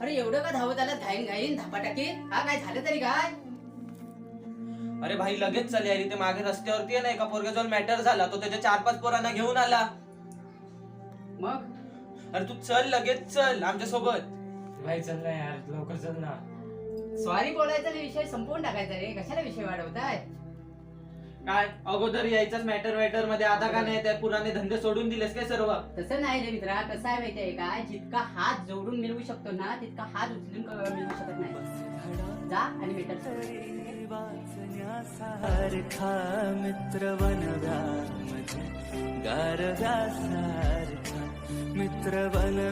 अरे एवढं का धावत आला घाईन घाईन धापाटाकीत? हा काय झालं तरी काय? अरे भाई लगेच चल यार, इथे मागे रस्त्यावरती आहे ना एका पोरग्याजवळ मॅटर झाला, तो त्याच्या 4-5 पोरांना घेऊन आला. मग अरे तू चल, लगेच चल आमच्या सोबत. भाई चल ना यार, लवकर चल ना. सॉरी बोलायचा नाही, विषय संपवून टाकायचा रे. कशाला विषय वाढवताय? काय अगोदर यायचाच मॅटर मध्ये आता का नाही, त्या पुराने धंदे सोडून दिलेस काय सर्व? तसं नाही रे मित्रा, कसं आहे माहितीये का, जितका हात जोडून मिळवू शकतो ना तितका हात उचलून मिळवू शकत नाही. जा आणि भेटत सारखा मित्र बनव्या गारव्या सारखा मित्र बनव्या.